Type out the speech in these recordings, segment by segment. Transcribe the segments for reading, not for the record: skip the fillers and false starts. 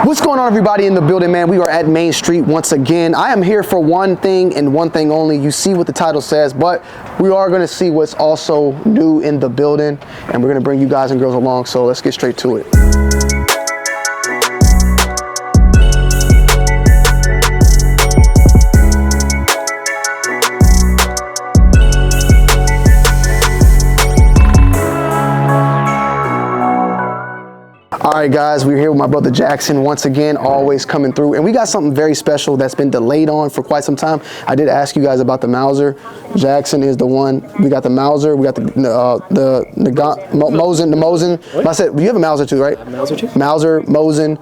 What's going on, everybody in the building, man? We are at Main Street once again. I am here for one thing and one thing only. You see what the title says, but we are going to see what's also new in the building, and we're going to bring you guys and girls along, so let's get straight to it. All right, guys, we're here with my brother Jackson once again, always coming through, and we got something very special that's been delayed on for quite some time. I did ask you guys about the Mauser. Jackson is the one. We got the Mauser. We got the Mosin. I said, you have a Mauser too, right? Mauser too. Mauser, Mosin,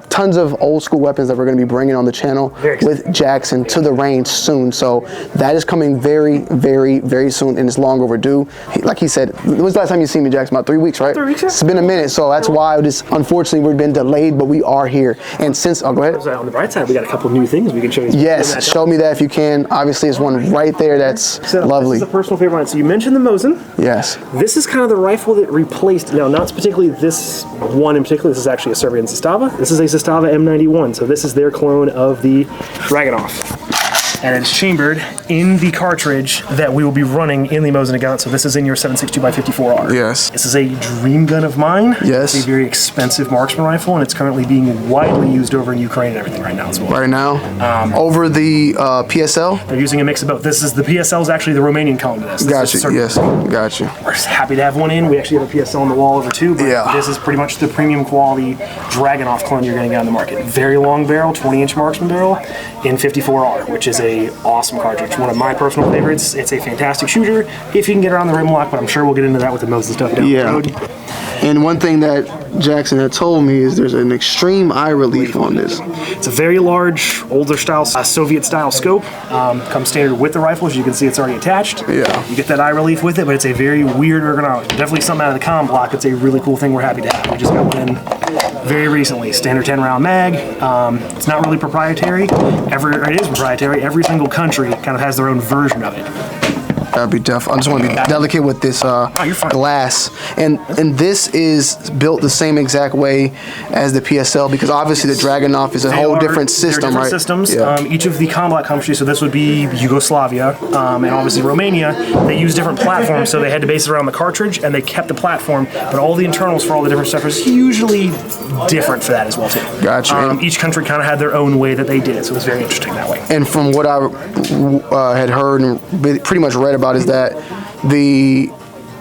tons of old school weapons that we're going to be bringing on the channel with Jackson to the range soon. So that is coming very, very, very soon, and it's long overdue. Like he said, when was the last time you seen me, Jackson? About 3 weeks, right? 3 weeks. It's been a minute, so that's why this. Unfortunately, we've been delayed, but we are here. And since, oh, go ahead. On the bright side, we got a couple new things we can show you. Yes, show me that if you can. Obviously, there's one right there that's lovely. This is a personal favorite line. So you mentioned the Mosin. Yes. This is kind of the rifle that replaced, now not particularly this one in particular, this is actually a Serbian Zastava. This is a Zastava M91, so this is their clone of the Dragunov. And it's chambered in the cartridge that we will be running in the Mosin gun. So this is in your 7.62x54R. Yes. This is a dream gun of mine. Yes. It's a very expensive marksman rifle, and it's currently being widely used over in Ukraine and everything right now as well. Right now? Over the PSL? They're using a mix of both. This is the PSL is actually the Romanian clone to this. Got you, yes, got you. We're happy to have one in. We actually have a PSL on the wall over too, but this is pretty much the premium quality Dragunov clone you're getting out in the market. Very long barrel, 20-inch marksman barrel in 54R, which is a awesome cartridge. One of my personal favorites. It's a fantastic shooter if you can get around the rim lock, but I'm sure we'll get into that with the Mosin stuff down the road. And one thing that Jackson had told me is there's an extreme eye relief on this. It's a very large, older style, Soviet style scope. Comes standard with the rifle. As you can see, it's already attached. Yeah. You get that eye relief with it, but it's a very weird ergonomics. Definitely something out of the comm block. It's a really cool thing we're happy to have. We just got one in very recently. Standard 10-round mag. It's not really proprietary. It is proprietary. Every single country kind of has their own version of it. That'd be tough. I just want to be delicate with this glass. And this is built the same exact way as the PSL, because obviously the Dragunov is a whole different system, right? Systems. Yeah. Each of the combat countries, so this would be Yugoslavia and obviously Romania, they use different platforms, so they had to base it around the cartridge, and they kept the platform, but all the internals for all the different stuff is usually different for that as well too. Gotcha. Each country kind of had their own way that they did it, so it was very interesting that way. And from what I had heard and pretty much read about is that the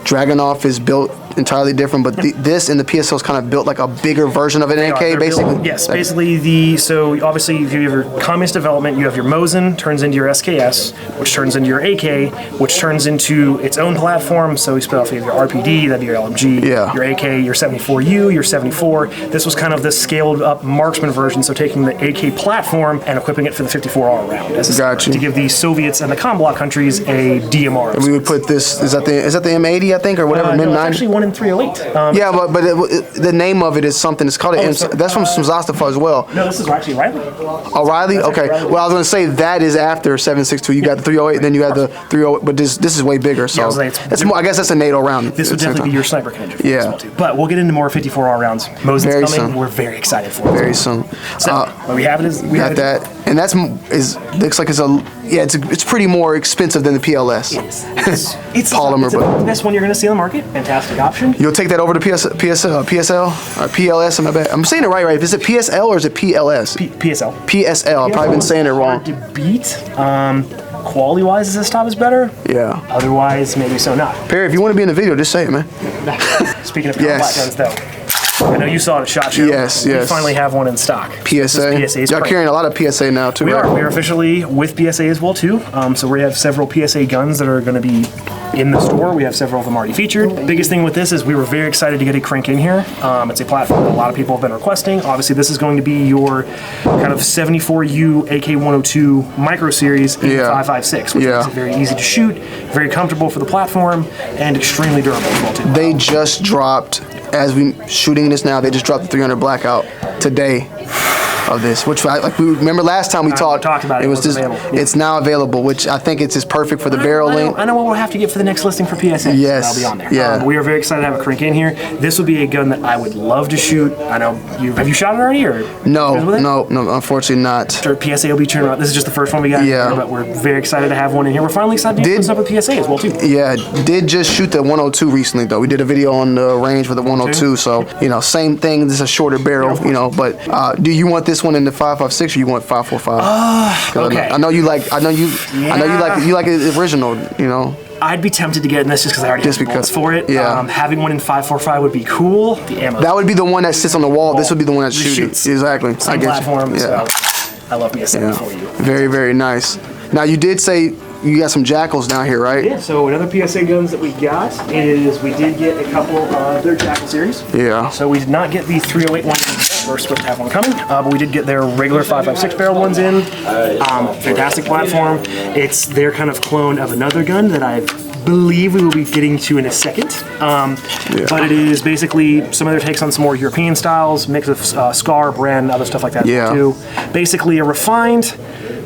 Dragunov is built entirely different, but this and the PSL is kind of built like a bigger version of an AK, basically. Yes, basically so obviously if you have your communist development, you have your Mosin, turns into your SKS, which turns into your AK, which turns into its own platform. So you split off your RPD, that'd be your LMG, your AK, your 74U, your 74. This was kind of the scaled up marksman version, so taking the AK platform and equipping it for the 54R round to give the Soviets and the comm block countries a DMR. And we would put this, is that the M80, I think, or whatever? No, it's actually one in 308. Yeah, but the name of it is something. It's called that's from Zastava as well. No, this is actually Riley. Oh, Riley? Okay. Well, I was going to say that is after 7.62. You got the 308, then you had the 308, but this is way bigger. So it's more. I guess that's a NATO round. This would definitely be your sniper connection. Yeah. As well too. But we'll get into more 54R rounds. Mosin's coming. We're very excited for it. Very soon. So what we have is we got that, and that's looks like it's pretty more expensive than the PLS. It's polymer, but the best one you're going to see on the market. Fantastic option. You'll take that over to PSL or PLS. I'm saying it right. Is it PSL or is it PLS? PSL. PSL. I've probably been saying it wrong. Hard to beat. Quality-wise, this stuff is better. Yeah. Otherwise, maybe so not. Perry, if you want to be in the video, just say it, man. Speaking of black guns, though. I know you saw it at SHOT Show. Yes. We finally have one in stock. PSA. Y'all carrying a lot of PSA now too. We are. We are officially with PSA as well too. So we have several PSA guns that are going to be in the store. We have several of them already featured. The biggest thing with this is we were very excited to get a crank in here. It's a platform that a lot of people have been requesting. Obviously, this is going to be your kind of 74U AK-102 micro series in 5.56, which makes it very easy to shoot, very comfortable for the platform, and extremely durable as well too. They just dropped, as we shooting this now, they just dropped the 300 Blackout today. of this, which like we remember last time we talked about it. It was just it's now available, which I think it's just perfect for the barrel length. I know what we'll have to get for the next listing for PSA. Yes, so that'll be on there. Yeah, we are very excited to have a crank in here. This would be a gun that I would love to shoot. I know have you shot it already or no, unfortunately not. Sure, PSA will be turning around. This is just the first one we got. Yeah, but we're very excited to have one in here. We're finally excited to do this up with PSA as well too. Yeah, did just shoot the 102 recently though. We did a video on the range with the 102, so you know, same thing. This is a shorter barrel, you know. But do you want this one in the 5.56 or you want 5.45? Okay. I know you like it original, you know. I'd be tempted to get in this just because I already have bullets for it. Yeah. Having one in 5.45 would be cool. The ammo. That would be the one that sits on the wall. This would be the one that shoots. Exactly. Same platform. Yeah. So I love PSA for you. Very, very nice. Now you did say you got some Jakls down here, right? Yeah, so another PSA guns that we got is we did get a couple of their Jakl series. Yeah. So we did not get the 308 one. We're supposed to have one coming, but we did get their regular 5.56 barrel ones in. Fantastic platform. It's their kind of clone of another gun that I believe we will be getting to in a second. But it is basically some of their takes on some more European styles, mix of Scar, Bren, other stuff like that too. Basically a refined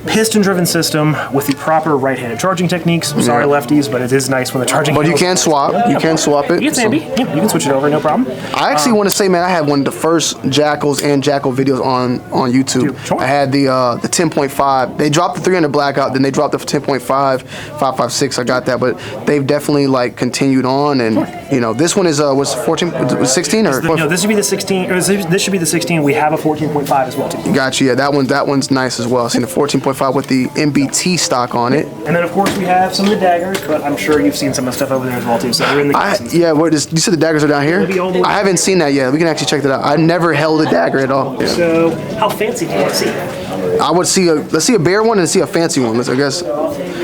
piston-driven system with the proper right-handed charging techniques. Sorry, lefties, but it is nice when the charging. But you can swap. You can swap it. It's handy. Yeah, you can switch it over, no problem. I actually want to say, man, I had one of the first Jakls and Jakl videos on YouTube. Dude, sure. I had the 10.5. They dropped the 300 blackout, then they dropped the 10.5, 5.56. I got that, but they've definitely like continued on, and you know, this one is was 14, was 16 or no? This should be the 16. Or this should be the 16. We have a 14.5 as well too. Gotcha. Yeah, that one's nice as well. Seen the 14.5 with the MBT stock on it. And then of course we have some of the daggers, but I'm sure you've seen some of the stuff over there as well too. So they're in the cases. Yeah, you said the daggers are down here? I haven't seen that yet. We can actually check that out. I never held a dagger at all. Yeah. So how fancy do you want to see? I would see let's see a bare one and see a fancy one, I guess.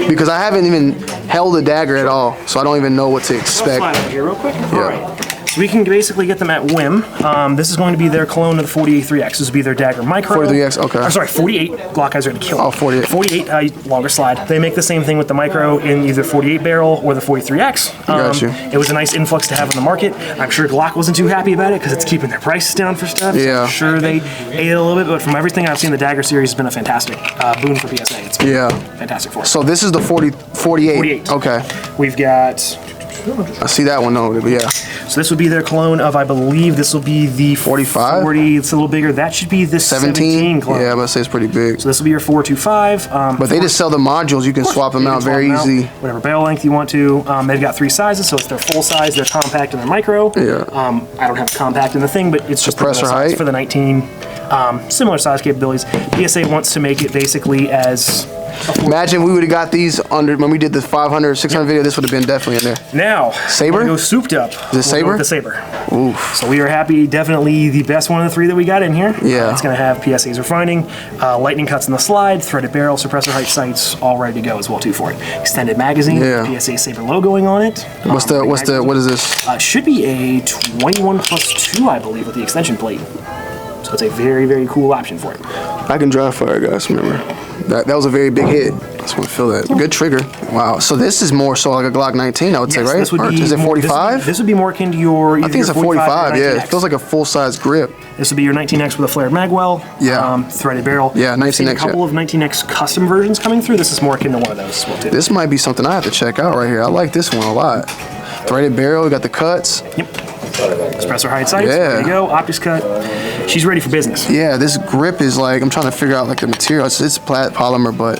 Because I haven't even held a dagger at all, so I don't even know what to expect. Let's slide over here real quick. Yeah. All right. So we can basically get them at whim. This is going to be their clone of the 48-3X. This will be their dagger micro. 43X, okay. I'm sorry, 48. Glock guys are going to kill me. Oh, 48. 48, longer slide. They make the same thing with the micro in either 48 barrel or the 43X. Got you. It was a nice influx to have in the market. I'm sure Glock wasn't too happy about it because it's keeping their prices down for stuff. Yeah. So I'm sure they ate a little bit, but from everything I've seen, the dagger series has been a fantastic boon for PSA. It's been fantastic for us. So this is the 48. Okay. We've got... I see that one though, but yeah. So this would be their clone of, I believe this will be the 45? 40, it's a little bigger. That should be the 17 clone. Yeah, I'm gonna say it's pretty big. So this will be your 425. But they just sell the modules, you can swap them out very easy. Whatever barrel length you want to. They've got 3 sizes, so it's their full size, their compact, and their micro. Yeah. I don't have a compact in the thing, but it's just suppressor height for the 19. Similar size capabilities. PSA wants to make it basically as... Imagine we would have got these under when we did the 500, 600 video. This would have been definitely in there. Now, Saber? Go souped up. Is it Saber? The Saber. Oof. So we are happy. Definitely the best one of the 3 that we got in here. Yeah. It's going to have PSA's refining, lightning cuts in the slide, threaded barrel, suppressor height sights, all ready to go as well too for it. Extended magazine. Yeah. PSA Saber logoing on it. What is this? Should be a 21+2, I believe, with the extension plate. So it's a very, very cool option for it. I can dry fire, guys. Remember that was a very big hit. I just want to feel that. Good trigger. Wow. So this is more so like a Glock 19, I would say, right? This would be is it 45? This would be more akin to your. I think it's a 45. Yeah, it feels like a full size grip. This would be your 19X with a flared magwell. Yeah. Threaded barrel. Yeah, 19X. I've seen a couple of 19X custom versions coming through. This is more akin to one of those as well too. This might be something I have to check out right here. I like this one a lot. Threaded barrel. We got the cuts. Yep. Suppressor height sights. There you go. Optics cut. She's ready for business. Yeah, this grip is like, I'm trying to figure out like the material. It's flat polymer, but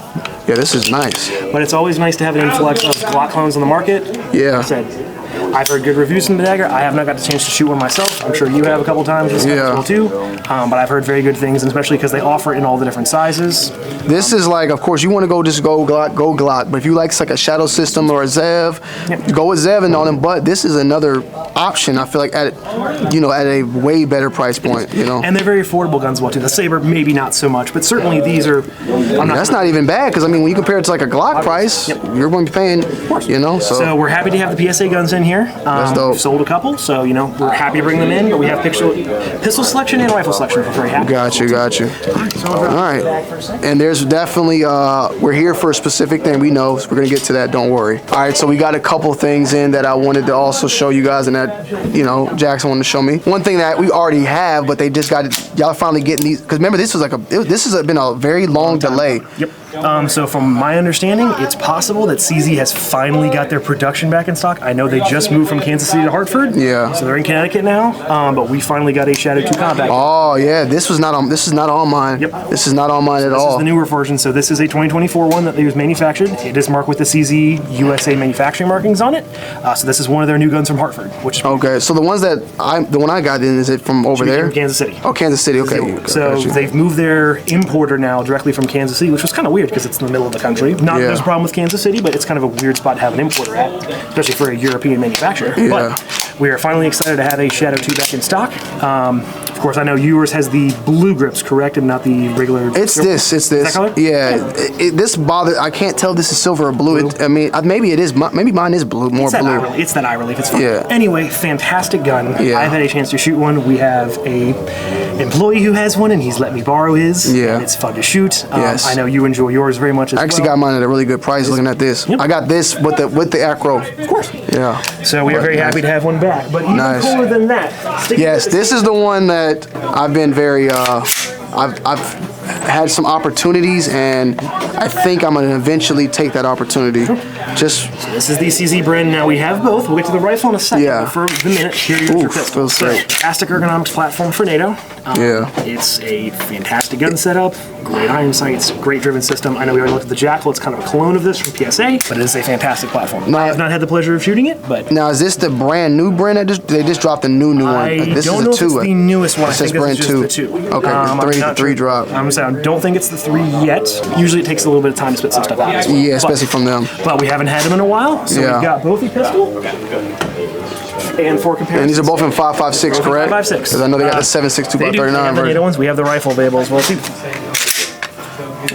yeah, this is nice. But it's always nice to have an influx of Glock clones on the market. Yeah. Like I said, I've heard good reviews from the dagger. I have not got the chance to shoot one myself. I'm sure you have a couple times as well too. But I've heard very good things, and especially because they offer it in all the different sizes. This is like, of course, you want to go Glock. But if you like like a shadow system or a Zev, go with Zev and all them. But this is another option. I feel like at a way better price point. And they're very affordable guns as well too. The Saber maybe not so much, but certainly these are. That's not even bad because I mean when you compare it to like a Glock price, you're going to be paying. So we're happy to have the PSA guns in here. here. That's dope. We've sold a couple, so you know we're happy to bring them in. But we have pistol selection and rifle selection. We're very happy. Got you. All right. And there's definitely we're here for a specific thing. We know, so we're gonna get to that. Don't worry. All right. So we got a couple things in that I wanted to also show you guys, and that Jackson wanted to show me. One thing that we already have, but they just got it. Y'all finally getting these, because remember this was this has been a very long delay. Yep. So from my understanding, it's possible that CZ has finally got their production back in stock. I know they just moved from Kansas City to Hartford. Yeah. So they're in Connecticut now. But we finally got a Shadow 2 compact. Oh yeah, this is not on mine. Yep. This is not on mine at all. This is the newer version. So this is a 2024 one that they was manufactured. It is marked with the CZ USA manufacturing markings on it. So this is one of their new guns from Hartford, which is okay. So the ones that the one I got in, is it from over there? From Kansas City. Oh, Kansas City. Okay. So they've moved their importer now directly from Kansas City, which was kind of weird because it's in the middle of the country. Not that there's a problem with Kansas City, but it's kind of a weird spot to have an importer at, especially for a European manufacturer. Yeah. But we are finally excited to have a Shadow 2 back in stock. Of course, I know yours has the blue grips, correct, and not the regular. It's this. Is that color? Yeah. This bothers. I can't tell if this is silver or blue. I mean, maybe it is. Maybe mine is blue, more blue. It's that eye relief. It's fine. Yeah. Anyway, fantastic gun. Yeah. I've had a chance to shoot one. We have a employee who has one, and he's let me borrow his. Yeah. And it's fun to shoot. Yes. I know you enjoy yours very much as well. I actually got mine at a really good price. Looking at this, I got this with the Acro. Of course. Yeah. So we are very happy to have one back. But even cooler than that. Yes, this is the one that I've been very. I've had some opportunities, and I think I'm gonna eventually take that opportunity. Just. So this is the CZ Bren. Now we have both. We'll get to the rifle in a second. Yeah. But for the minute, here are your pistols. Feels great. Fantastic ergonomics platform for NATO. Yeah. It's a fantastic gun setup. Great iron sights. Great driven system. I know we already looked at the Jakl. It's kind of a clone of this from PSA, but it is a fantastic platform. I have not had the pleasure of shooting it, but now is this the brand new Bren? They just dropped a new one. This don't is know a 2. if it's the newest one. I think Bren it's just the 2. Okay, the 3 drop. I'm saying I don't think it's the 3 yet. Usually it takes a little bit of time to spit some stuff out. Yeah, especially from them. But we haven't had them in a while, so we've got both the pistol and for comparison. And these are both in 5.56, correct? 5.56. Because I know they got the 7.62 by 39 version. The ones, we have the rifle available as well too.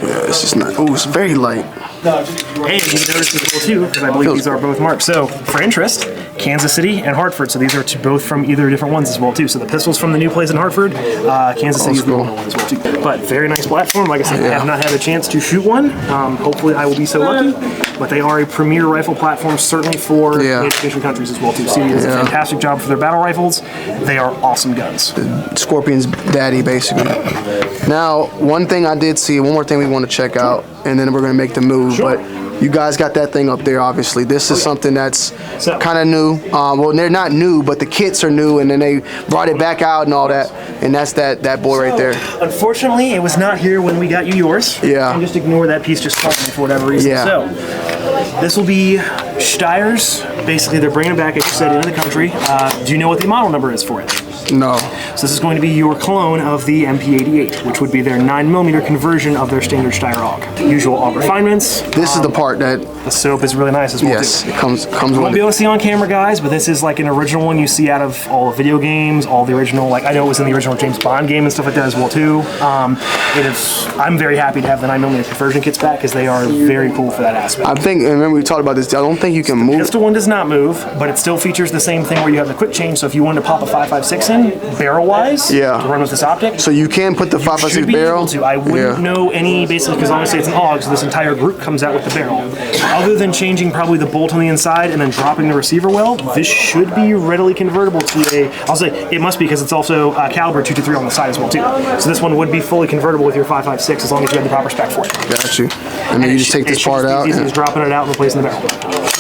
Yeah, it's just not. Ooh, it's very light. And you notice as well too, because I believe these are both marked. So for interest, Kansas City and Hartford. So these are both from either different ones as well too. So the pistol's from the new place in Hartford. Kansas City is the one as well too. But very nice platform. Like I said, I have not had a chance to shoot one. Hopefully I will be so lucky. But they are a premier rifle platform, certainly for education countries as well too. CD does a fantastic job for their battle rifles. They are awesome guns. Scorpion's daddy, basically. Now, one thing I did see, one more thing we want to check out, and then we're going to make the move. But you guys got that thing up there, obviously. This is something that's kind of new. Well, they're not new, but the kits are new, and then they brought it back out and all that. And that's that boy right there. Unfortunately, it was not here when we got you yours. Yeah. And just ignore that piece just for whatever reason. Yeah. So, this will be Steyr's. Basically, they're bringing it back, as you said, into the country. Do you know what the model number is for it? No. So this is going to be your clone of the MP88, which would be their 9mm conversion of their standard Steyr Aug. Usual Aug refinements. This is the part that the soap is really nice as well. Yes, it comes you with won't be able to see on camera, guys, but this is like an original one you see out of all the video games, all the original. Like I know it was in the original James Bond game and stuff like that as well too. I'm very happy to have the 9mm conversion kits back because they are very cool for that aspect. I think, and remember we talked about this. I don't think you can move. The pistol one does not move, but it still features the same thing where you have the quick change. So if you wanted to pop a 5.56 in barrel-wise, to run with this optic, so you can put the 5.56 barrel. I wouldn't know any basically because obviously it's an AUG, so this entire group comes out with the barrel. Other than changing probably the bolt on the inside and then dropping the receiver well, this should be readily convertible to a. I'll say it must be because it's also caliber 223 on the side as well too. So this one would be fully convertible with your 5.56 as long as you have the proper spec for it. Got you. And then you just take this part out. Easy as dropping it out and replacing the barrel.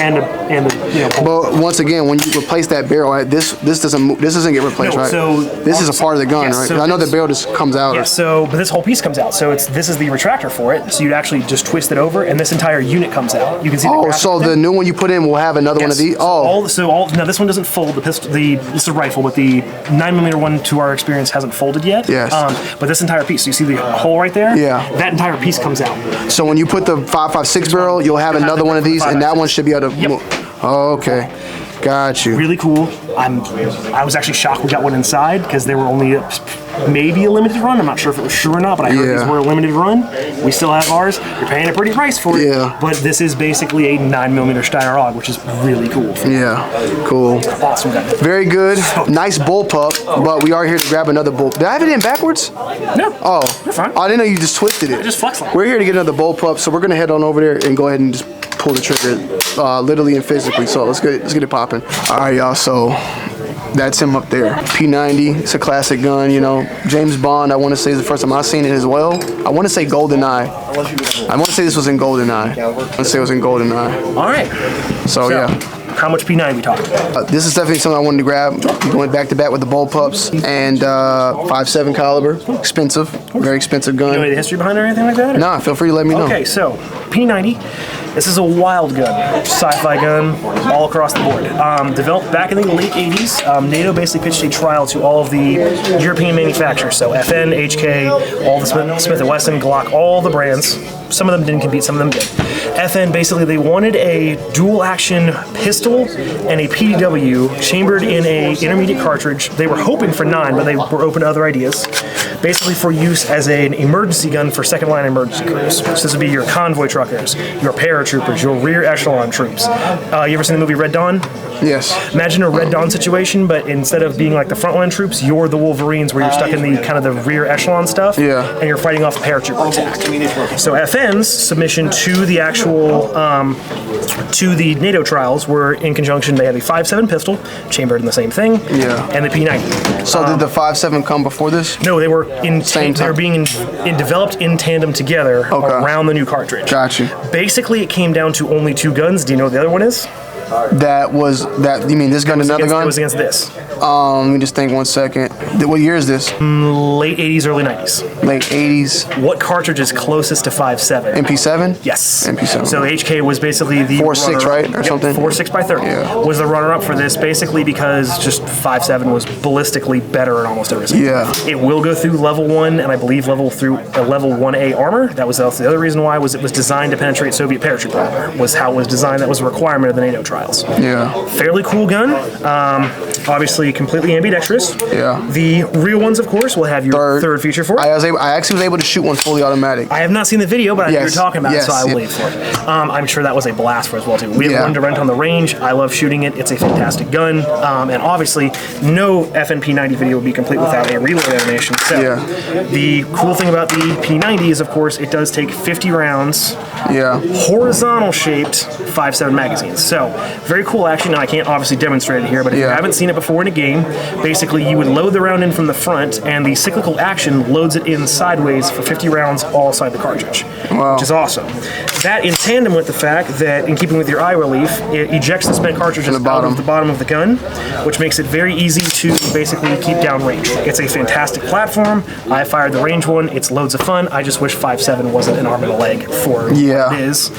And the But once again, when you replace that barrel, this doesn't get replaced, right? So this is a part of the gun, right? So I know the barrel just comes out. Yeah. So, but this whole piece comes out. So this is the retractor for it. So you'd actually just twist it over, and this entire unit comes out. You can see. Oh, so the new one you put in will have another one of these. Oh, now this one doesn't fold. The pistol, this is a rifle, but the 9mm one, to our experience, hasn't folded yet. Yes. But this entire piece, so you see the hole right there? Yeah. That entire piece comes out. So when you put the 5.56 barrel, you'll have another one of these, and that one should be able to move. Oh, okay. Got you. Really cool. I was actually shocked we got one inside because they were only maybe a limited run. I'm not sure if it was true or not, but I heard these were a limited run. We still have ours. You're paying a pretty price for it. Yeah. But this is basically a 9mm Steyr Aug, which is really cool. Yeah, cool. Awesome gun. Very good. Nice bullpup, but we are here to grab another bull. Did I have it in backwards? No. Oh. You're fine. I didn't know you just twisted it. I just flexed it. We're here to get another bullpup, so we're going to head on over there and go ahead and just pull the trigger, literally and physically. So let's get it popping. All right, y'all, so that's him up there. P90, it's a classic gun, you know. James Bond, I want to say is the first time I've seen it as well. I want to say GoldenEye. I want to say this was in GoldenEye. I want to say it was in GoldenEye. All right. So yeah. How much P90 we talking? This is definitely something I wanted to grab. Going back to back with the bullpups and 5.7 caliber. Expensive, very expensive gun. You know the history behind it or anything like that? Nah, feel free to let me know. Okay, so P90. This is a wild gun, sci-fi gun, all across the board. Developed back in the late 80s, NATO basically pitched a trial to all of the European manufacturers. So FN, HK, all the Smith & Wesson, Glock, all the brands. Some of them didn't compete, some of them did. FN, basically, they wanted a dual-action pistol and a PDW chambered in a intermediate cartridge. They were hoping for 9, but they were open to other ideas. Basically for use as an emergency gun for second-line emergency crews. So this would be your convoy truckers, your paratroopers, your rear echelon troops. You ever seen the movie Red Dawn? Yes. Imagine a Red Dawn situation, but instead of being like the frontline troops, you're the Wolverines, where you're stuck in the kind of the rear echelon stuff, and you're fighting off a paratrooper attack. So FN's submission to the actual to the NATO trials were in conjunction. They had a 5.7 pistol, chambered in the same thing, and the P90. So did the 5.7 come before this? No, they were they were being developed in tandem together around the new cartridge. Gotcha. Basically, it came down to only 2 guns. Do you know what the other one is? You mean this gun, another gun? It was against this. Let me just think 1 second. What year is this? Late 80s, early 90s. Late 80s. What cartridge is closest to 5.7? MP7? Yes. MP7. So HK was basically the 4.6, right? Or something? 4.6x30 was the runner-up for this, basically because just 5.7 was ballistically better in almost everything. Yeah. It will go through level 1, and I believe level 1A armor. That was the other reason why was it was designed to penetrate Soviet paratrooper armor, was how it was designed. That was a requirement of the NATO trials. Yeah. Fairly cool gun. Obviously completely ambidextrous. Yeah. The real ones, of course, will have your third feature for it. I actually was able to shoot one fully automatic. I have not seen the video, but I know you're talking about it, so I will wait for it. I'm sure that was a blast for us as well, too. We have one to rent on the range. I love shooting it. It's a fantastic gun. And obviously, no FN P90 video would be complete without a reload animation. So the cool thing about the P90 is, of course, it does take 50 rounds. Horizontal shaped 5.7 magazines. So very cool action. Now, I can't obviously demonstrate it here, but if you haven't seen it before in a game, basically you would load the round in from the front, and the cyclical action loads it in sideways for 50 rounds all inside the cartridge, which is awesome. That in tandem with the fact that, in keeping with your eye relief, it ejects the spent cartridges out of the bottom of the gun, which makes it very easy to basically keep down range. It's a fantastic platform. I fired the range one. It's loads of fun. I just wish 5.7 wasn't an arm and a leg for what it is.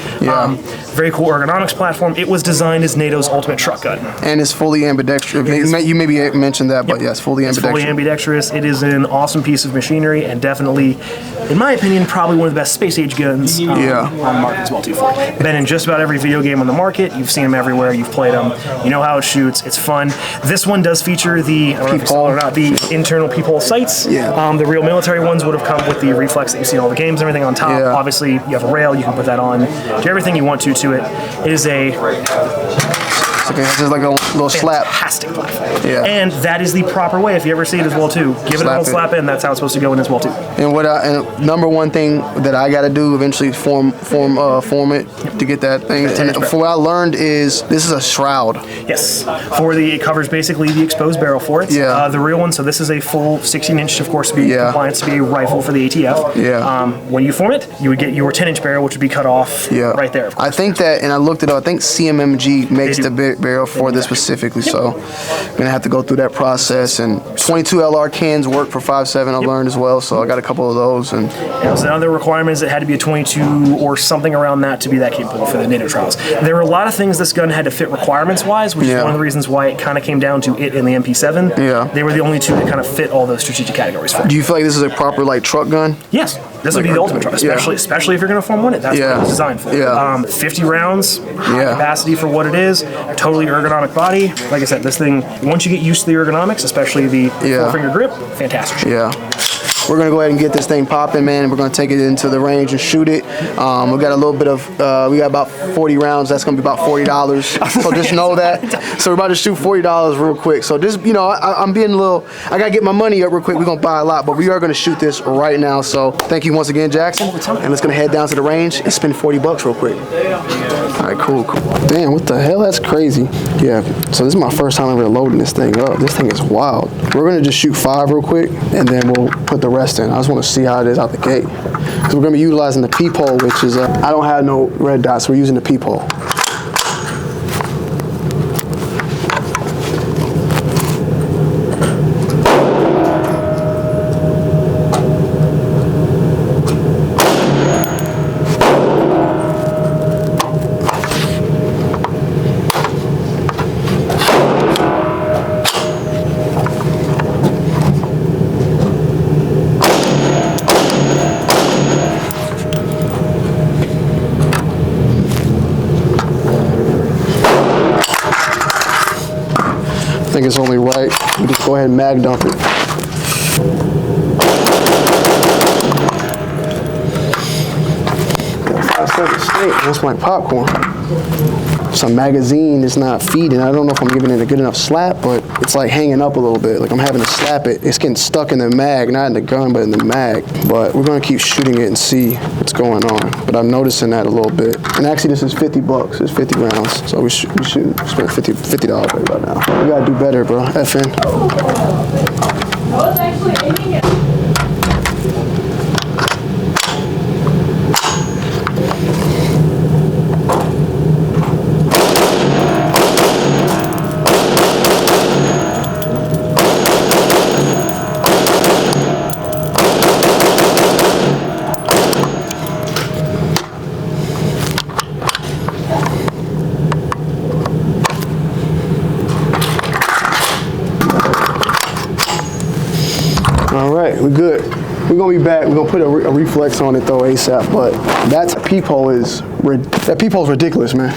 Very cool ergonomics platform. It was designed as NATO's ultimate truck gun. And it's fully ambidextrous. You maybe mentioned that, but yes, fully ambidextrous. It's fully ambidextrous. It is an awesome piece of machinery, and definitely, in my opinion, probably one of the best space age guns on the market as well, too. For it. Been in just about every video game on the market. You've seen them everywhere. You've played them. You know how it shoots. It's fun. This one does feature the, I don't know if you saw it or not, the internal peephole sights. The real military ones would have come with the reflex that you see in all the games and everything on top. Obviously, you have a rail. You can put that on. Do everything you want to it. It is it's just like a little slap. Fantastic platform. And that is the proper way if you ever see it as well too. Give it a little slap in. That's how it's supposed to go in as well too. And and number one thing that I got to do eventually form it to get that thing. And for what I learned is this is a shroud. Yes. It covers basically the exposed barrel for it. The real one. So this is a full 16-inch, of course, to be compliant to be a rifle for the ATF. When you form it, you would get your 10-inch barrel, which would be cut off right there. I think that, and I looked it up. I think CMMG makes the barrel for this specifically, so I'm gonna have to go through that process. And 22 LR cans work for 5.7. I learned as well, so I got a couple of those. And another requirement is it had to be a 22 or something around that to be that capable for the NATO trials. There were a lot of things this gun had to fit requirements-wise, which is one of the reasons why it kind of came down to it and the MP7. They were the only two that kind of fit all those strategic categories for it. Do you feel like this is a proper truck gun? Yes. This would be the ultimate truck, especially if you're going to form one. That's what it's designed for. 50 rounds, high capacity for what it is. Totally ergonomic body. Like I said, this thing, once you get used to the ergonomics, especially the four-finger grip, fantastic. We're gonna go ahead and get this thing popping, man. We're gonna take it into the range and shoot it. We got a little bit of, we got about 40 rounds. That's gonna be about $40. So just know that. So we're about to shoot $40 real quick. So just, you know, I'm being a little, I gotta get my money up real quick. We're gonna buy a lot, but we are gonna shoot this right now. So thank you once again, Jackson. And let's gonna head down to the range and spend 40 bucks real quick. All right, cool. Damn, what the hell? That's crazy. Yeah, so this is my first time ever loading this thing up. This thing is wild. We're gonna just shoot 5 real quick, and then we'll put the rest in. I just want to see how it is out the gate. Because we're going to be utilizing the peephole, which is, I don't have no red dots, we're using the peephole. I think it's only right. We just go ahead and mag dump it. Got 5 seconds steak. That's my popcorn. Some magazine is not feeding. I don't know if I'm giving it a good enough slap, but it's like hanging up a little bit. Like I'm having to slap it. It's getting stuck in the mag, not in the gun, but in the mag. But we're gonna keep shooting it and see what's going on. But I'm noticing that a little bit. And actually, this is 50 bucks. It's 50 rounds. So we should spend $50 right now. We gotta do better, bro. FN. I was actually aiming it. All right, we're good. We're gonna be back. We're gonna put a reflex on it though ASAP. But that peephole is ridiculous, man.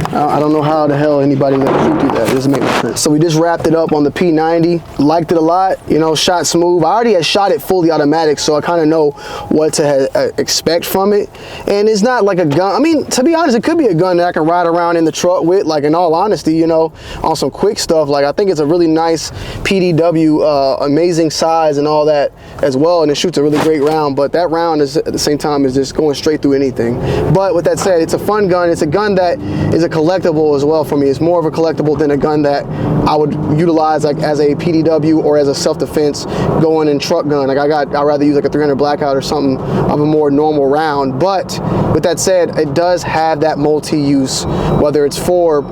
I don't know how the hell anybody let shoot through that. It doesn't make no sense. So we just wrapped it up on the P90. Liked it a lot. You know, shot smooth. I already had shot it fully automatic, so I kind of know what to expect from it. And it's not like a gun. I mean, to be honest, it could be a gun that I can ride around in the truck with. Like in all honesty, you know, on some quick stuff. Like I think it's a really nice PDW, amazing size and all that as well. And it shoots a really great round. But that round is at the same time is just going straight through anything. But with that said, it's a fun gun. It's a gun that is a collectible as well for me. It's more of a collectible than a gun that I would utilize like as a PDW or as a self-defense going in truck gun. Like I'd rather use like a 300 Blackout or something of a more normal round. But with that said, it does have that multi-use, whether it's for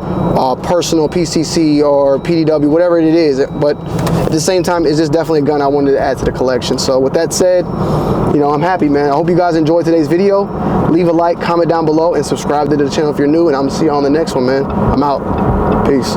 personal PCC or PDW, whatever it is. But at the same time, it's just definitely a gun I wanted to add to the collection. So with that said, you know, I'm happy, man. I hope you guys enjoyed today's video. Leave a like, comment down below, and subscribe to the channel if you're new, and I'm gonna see you on the next one, man. I'm out. Peace.